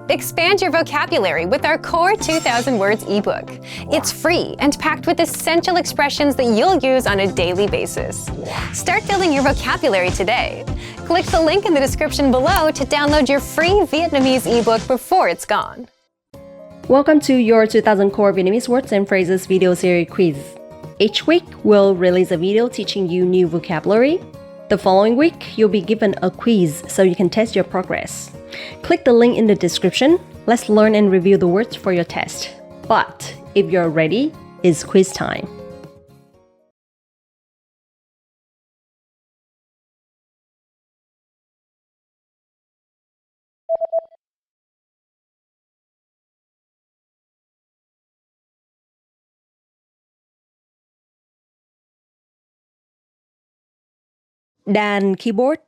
Expand your vocabulary with our Core 2000 Words ebook. It's free and packed with essential expressions that you'll use on a daily basis. Start building your vocabulary today. Click the link in the description below to download your free Vietnamese ebook before it's gone. Welcome to your 2000 Core Vietnamese Words and Phrases video series quiz. Each week, we'll release a video teaching you new vocabulary. The following week, you'll be given a quiz so you can test your progress. Click the link in the description. Let's learn and review the words for your test. But if you're ready, it's quiz time. Đàn keyboard.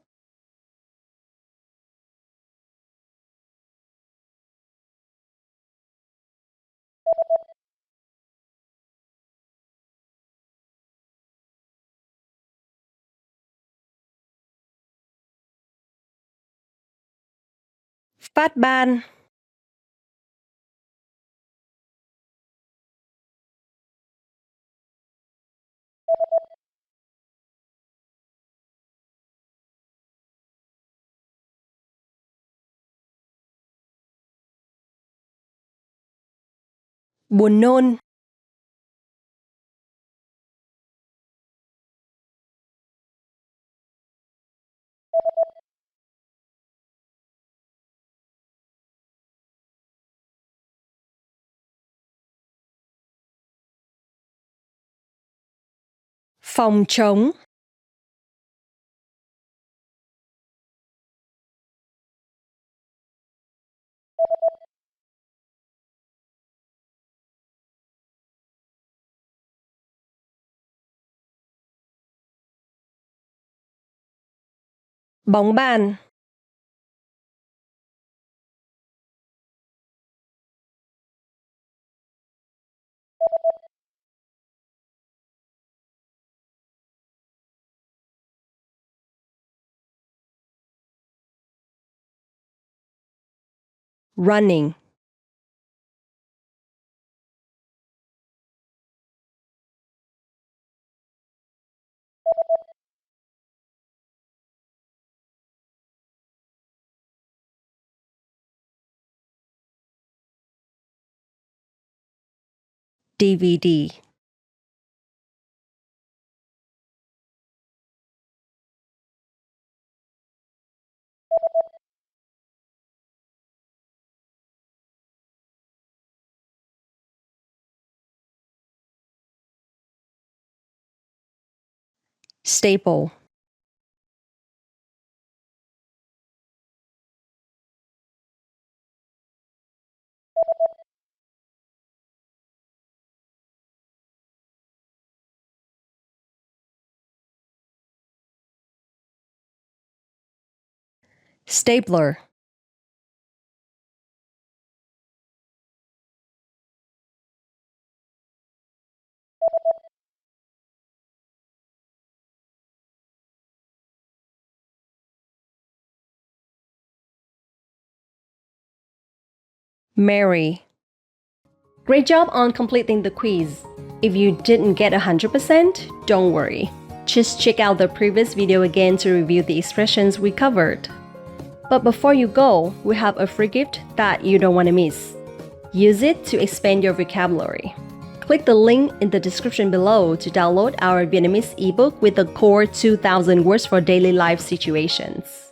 Phát ban. Buồn nôn. Phòng trống. Bóng bàn. Running. DVD. Staple. Stapler. Mary. Great job on completing the quiz. If you didn't get 100%, don't worry. Just check out the previous video again to review the expressions we covered. But before you go, we have a free gift that you don't want to miss. Use it to expand your vocabulary. Click the link in the description below to download our Vietnamese ebook with the Core 2000 Words for Daily Life Situations.